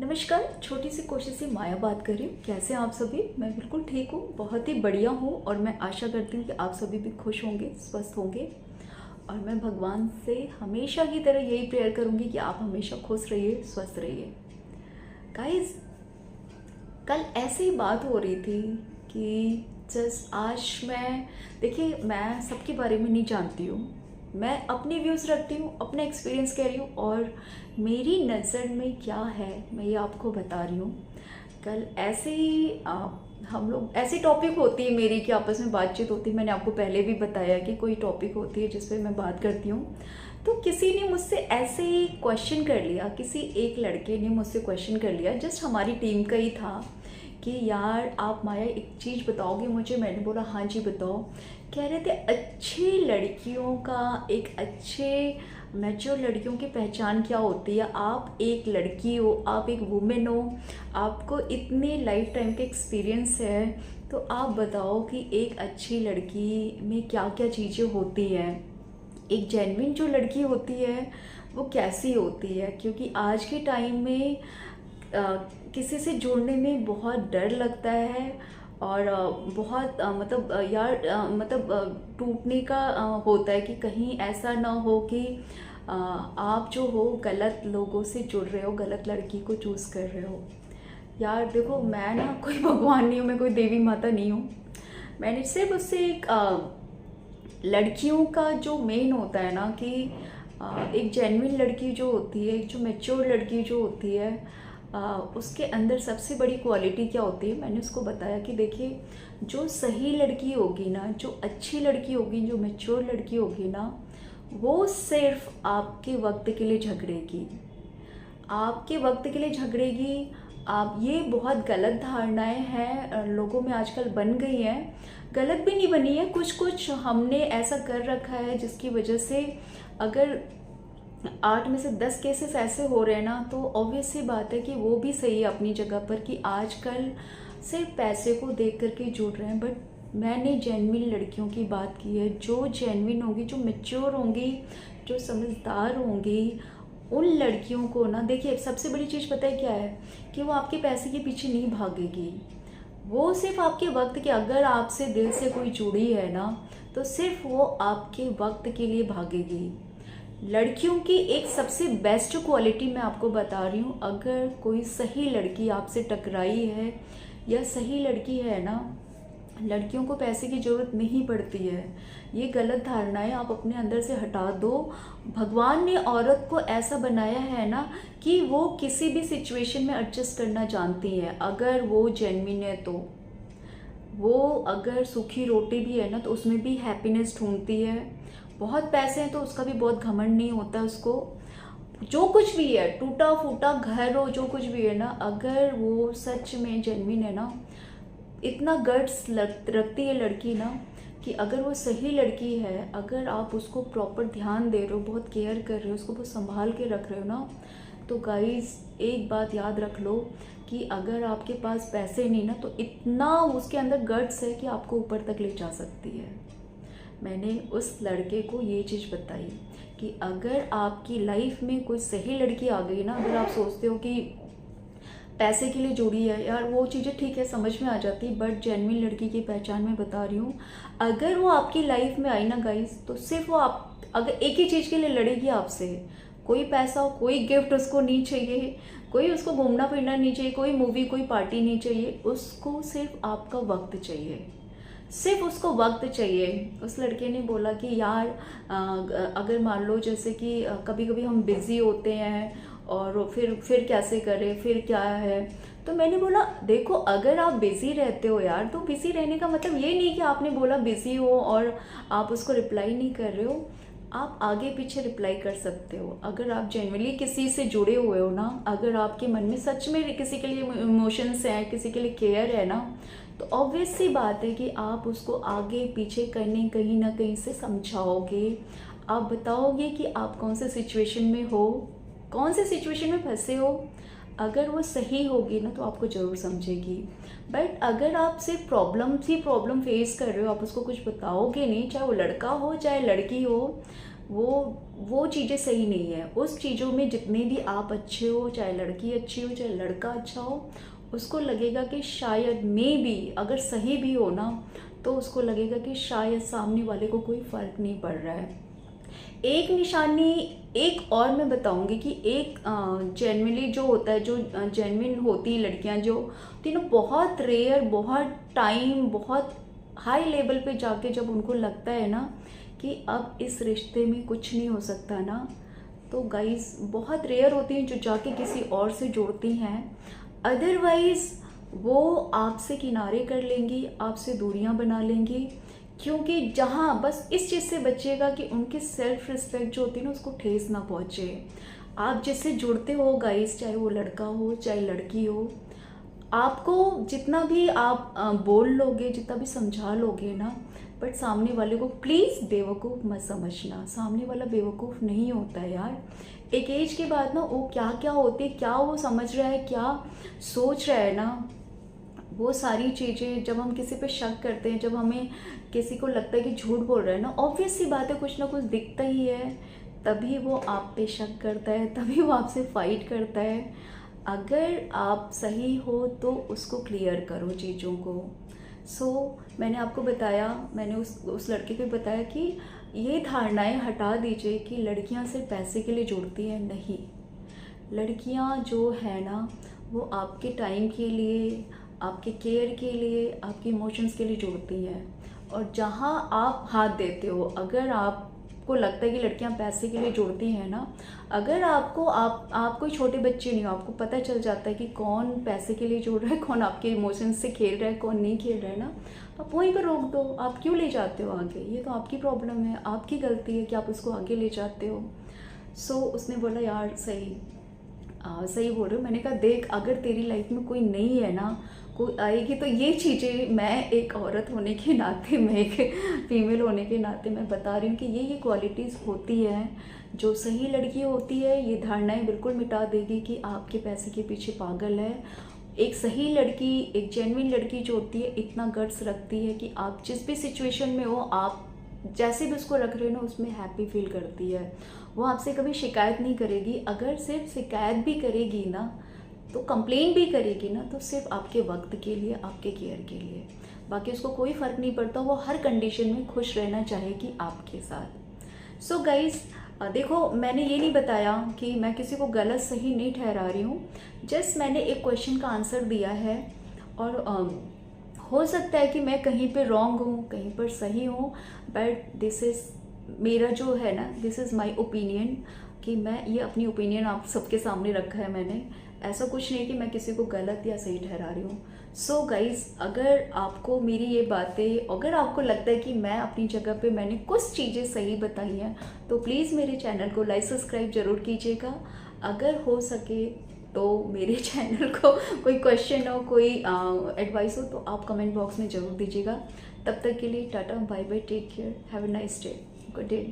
नमस्कार। छोटी सी कोशिश से माया बात कर रही हूँ। कैसे हैं आप सभी? मैं बिल्कुल ठीक हूँ, बहुत ही बढ़िया हूँ और मैं आशा करती हूँ कि आप सभी भी खुश होंगे, स्वस्थ होंगे। और मैं भगवान से हमेशा की तरह यही प्रेयर करूँगी कि आप हमेशा खुश रहिए, स्वस्थ रहिए। गाइस, कल ऐसे ही बात हो रही थी कि जस्ट आज देखिए, मैं सबके बारे में नहीं जानती हूँ। मैं अपने व्यूज़ रखती हूँ, अपना एक्सपीरियंस कह रही हूँ और मेरी नज़र में क्या है मैं ये आपको बता रही हूँ। कल ऐसे ही हम लोग ऐसी टॉपिक होती है मेरी कि आपस में बातचीत होती है। मैंने आपको पहले भी बताया कि कोई टॉपिक होती है जिस पे मैं बात करती हूँ। तो किसी ने मुझसे ऐसे ही क्वेश्चन कर लिया, किसी एक लड़के ने मुझसे क्वेश्चन कर लिया, जस्ट हमारी टीम का ही था कि यार आप माया एक चीज़ बताओगे मुझे? मैंने बोला हाँ जी बताओ। कह रहे थे अच्छी लड़कियों का, एक अच्छे मैच्योर लड़कियों की पहचान क्या होती है? आप एक लड़की हो, आप एक वुमेन हो, आपको इतने लाइफ टाइम का एक्सपीरियंस है, तो आप बताओ कि एक अच्छी लड़की में क्या क्या चीज़ें होती हैं, एक जेन्युइन जो लड़की होती है वो कैसी होती है? क्योंकि आज के टाइम में किसी से जुड़ने में बहुत डर लगता है और बहुत मतलब टूटने का होता है कि कहीं ऐसा ना हो कि आप जो हो गलत लोगों से जुड़ रहे हो, गलत लड़की को चूज़ कर रहे हो। यार देखो, मैं ना कोई भगवान नहीं हूँ, मैं कोई देवी माता नहीं हूँ। मैंने सिर्फ उससे एक लड़कियों का जो मेन होता है ना कि एक जेन्युइन लड़की जो होती है, एक जो मैच्योर लड़की जो होती है, उसके अंदर सबसे बड़ी क्वालिटी क्या होती है? मैंने उसको बताया कि देखिए, जो सही लड़की होगी ना, जो अच्छी लड़की होगी, जो मैच्योर लड़की होगी ना, वो सिर्फ आपके वक्त के लिए झगड़ेगी, आपके वक्त के लिए झगड़ेगी। आप ये बहुत गलत धारणाएं हैं लोगों में आजकल बन गई हैं। गलत भी नहीं बनी है, कुछ कुछ हमने ऐसा कर रखा है जिसकी वजह से अगर 8 में से 10 केसेस ऐसे हो रहे हैं ना, तो ऑब्वियस सी बात है कि वो भी सही है अपनी जगह पर कि आजकल सिर्फ पैसे को देख करके जुड़ रहे हैं। बट मैंने जेन्युइन लड़कियों की बात की है, जो जेन्युइन होंगी, जो मैच्योर होंगी, जो समझदार होंगी। उन लड़कियों को ना, देखिए सबसे बड़ी चीज़ पता है क्या है? कि वो आपके पैसे के पीछे नहीं भागेगी, वो सिर्फ आपके वक्त के, अगर आपसे दिल से कोई जुड़ी है ना, तो सिर्फ वो आपके वक्त के लिए भागेगी। लड़कियों की एक सबसे बेस्ट क्वालिटी मैं आपको बता रही हूँ, अगर कोई सही लड़की आपसे टकराई है या सही लड़की है ना, लड़कियों को पैसे की ज़रूरत नहीं पड़ती है। ये गलत धारणाएं आप अपने अंदर से हटा दो। भगवान ने औरत को ऐसा बनाया है ना कि वो किसी भी सिचुएशन में एडजस्ट करना जानती है, अगर वो जेन्युइन है तो। वो अगर सूखी रोटी भी है ना तो उसमें भी हैप्पीनेस ढूंढती है। बहुत पैसे हैं तो उसका भी बहुत घमंड नहीं होता उसको। जो कुछ भी है, टूटा फूटा घर हो, जो कुछ भी है ना, अगर वो सच में जेन्युइन है ना, इतना गट्स रखती है लड़की ना कि अगर वो सही लड़की है, अगर आप उसको प्रॉपर ध्यान दे रहे हो, बहुत केयर कर रहे हो, उसको बहुत संभाल के रख रहे हो ना, तो गाइस एक बात याद रख लो कि अगर आपके पास पैसे नहीं ना, तो इतना उसके अंदर गट्स है कि आपको ऊपर तक ले जा सकती है। मैंने उस लड़के को ये चीज़ बताई कि अगर आपकी लाइफ में कोई सही लड़की आ गई ना, अगर आप सोचते हो कि पैसे के लिए जोड़ी है, यार वो चीज़ें ठीक है, समझ में आ जाती, बट जेन्युइन लड़की की पहचान मैं बता रही हूँ। अगर वो आपकी लाइफ में आई ना गाइस, तो सिर्फ वो आप अगर एक ही चीज़ के लिए लड़ेगी आपसे, कोई पैसा, कोई गिफ्ट उसको नहीं चाहिए, कोई उसको घूमना फिरना नहीं चाहिए, कोई मूवी, कोई पार्टी नहीं चाहिए, उसको सिर्फ आपका वक्त चाहिए, सिर्फ उसको वक्त चाहिए। उस लड़के ने बोला कि यार अगर मान लो जैसे कि कभी कभी हम बिज़ी होते हैं और फिर कैसे करें, फिर क्या है? तो मैंने बोला देखो, अगर आप बिज़ी रहते हो यार, तो बिज़ी रहने का मतलब ये नहीं कि आपने बोला बिज़ी हो और आप उसको रिप्लाई नहीं कर रहे हो। आप आगे पीछे रिप्लाई कर सकते हो। अगर आप जेन्युइनली किसी से जुड़े हुए हो ना, अगर आपके मन में सच में किसी के लिए इमोशंस हैं, किसी के लिए केयर है ना, तो ऑब्वियस सी बात है कि आप उसको आगे पीछे करने कहीं ना कहीं से समझाओगे। आप बताओगे कि आप कौन से सिचुएशन में हो, कौन से सिचुएशन में फंसे हो। अगर वो सही होगी ना तो आपको ज़रूर समझेगी। बट अगर आप सिर्फ प्रॉब्लम फेस कर रहे हो, आप उसको कुछ बताओगे नहीं, चाहे वो लड़का हो चाहे लड़की हो, वो वो चीज़ें सही नहीं है। उस चीज़ों में जितने भी आप अच्छे हो, चाहे लड़की अच्छी हो चाहे लड़का अच्छा हो, उसको लगेगा कि शायद मे बी अगर सही भी हो ना, तो उसको लगेगा कि शायद सामने वाले को कोई फ़र्क नहीं पड़ रहा है। एक निशानी एक और मैं बताऊंगी कि एक जेनविनली जो होता है, जो जेनविन होती है लड़कियां जो होती है ना, बहुत रेयर, बहुत टाइम, बहुत हाई लेवल पे जाके जब उनको लगता है ना कि अब इस रिश्ते में कुछ नहीं हो सकता ना, तो गाइस बहुत रेयर होती हैं जो जाके किसी और से जुड़ती हैं। अदरवाइज वो आपसे किनारे कर लेंगी, आपसे दूरियां बना लेंगी, क्योंकि जहाँ बस इस चीज़ से बचिएगा कि उनकी सेल्फ रिस्पेक्ट जो होती है ना उसको ठेस ना पहुँचे। आप जिससे जुड़ते हो गाइस, चाहे वो लड़का हो चाहे लड़की हो, आपको जितना भी आप बोल लोगे, जितना भी समझा लोगे ना, बट सामने वाले को प्लीज़ बेवकूफ़ मत समझना। सामने वाला बेवकूफ़ नहीं होता है यार। एक एज के बाद ना वो क्या क्या होती है, क्या वो समझ रहा है, क्या सोच रहा है ना, वो सारी चीज़ें जब हम किसी पे शक करते हैं, जब हमें किसी को लगता है कि झूठ बोल रहा है ना, ऑब्वियस सी बात है कुछ ना कुछ दिखता ही है, तभी वो आप पे शक करता है, तभी वो आपसे फाइट करता है। अगर आप सही हो तो उसको क्लियर करो चीज़ों को। मैंने आपको बताया, मैंने उस लड़के को बताया कि ये धारणाएं हटा दीजिए कि लड़कियां सिर्फ पैसे के लिए जुड़ती हैं। नहीं, लड़कियां जो है ना वो आपके टाइम के लिए, आपके केयर के लिए, आपके इमोशंस के लिए जुड़ती हैं। और जहाँ आप हाथ देते हो, अगर आपको लगता है कि लड़कियां पैसे के लिए जुड़ती हैं ना, अगर आप कोई छोटे बच्चे नहीं हो, आपको पता चल जाता है कि कौन पैसे के लिए जुड़ रहा है, कौन आपके इमोशंस से खेल रहा है, कौन नहीं खेल रहा है ना, आप वहीं पर रोक दो। आप क्यों ले जाते हो आगे? ये तो आपकी प्रॉब्लम है, आपकी गलती है कि आप उसको आगे ले जाते हो। उसने बोला यार सही बोल रहे हो। मैंने कहा देख, अगर तेरी लाइफ में कोई नहीं है ना, कोई आएगी, तो ये चीज़ें मैं एक औरत होने के नाते, मैं एक फीमेल होने के नाते मैं बता रही हूँ कि ये क्वालिटीज़ होती हैं। जो सही लड़की होती है ये धारणाएं बिल्कुल मिटा देगी कि आपके पैसे के पीछे पागल है। एक सही लड़की, एक जेन्युइन लड़की जो होती है, इतना गट्स रखती है कि आप जिस भी सिचुएशन में हो, आप जैसे भी उसको रख रहे हो ना, उसमें हैप्पी फील करती है। वो आपसे कभी शिकायत नहीं करेगी। अगर सिर्फ शिकायत भी करेगी ना, तो कंप्लेन भी करेगी ना, तो सिर्फ आपके वक्त के लिए, आपके केयर के लिए। बाकी उसको कोई फ़र्क नहीं पड़ता, वो हर कंडीशन में खुश रहना चाहेगी आपके साथ। गाइज़, देखो, मैंने ये नहीं बताया कि मैं किसी को गलत सही नहीं ठहरा रही हूँ। जस्ट मैंने एक क्वेश्चन का आंसर दिया है, और हो सकता है कि मैं कहीं पे रॉन्ग हूँ, कहीं पर सही हूँ, बट दिस इज़ मेरा जो है ना, दिस इज़ माई ओपिनियन, कि मैं ये अपनी ओपिनियन आप सबके सामने रखा है मैंने। ऐसा कुछ नहीं कि मैं किसी को गलत या सही ठहरा रही हूँ। गाइज़, अगर आपको मेरी ये बातें, अगर आपको लगता है कि मैं अपनी जगह पे मैंने कुछ चीज़ें सही बताई हैं, तो प्लीज़ मेरे चैनल को लाइक सब्सक्राइब ज़रूर कीजिएगा। अगर हो सके तो मेरे चैनल को कोई क्वेश्चन हो, कोई एडवाइस हो, तो आप कमेंट बॉक्स में ज़रूर दीजिएगा। तब तक के लिए tata, bye bye, take care, have a nice day, good day.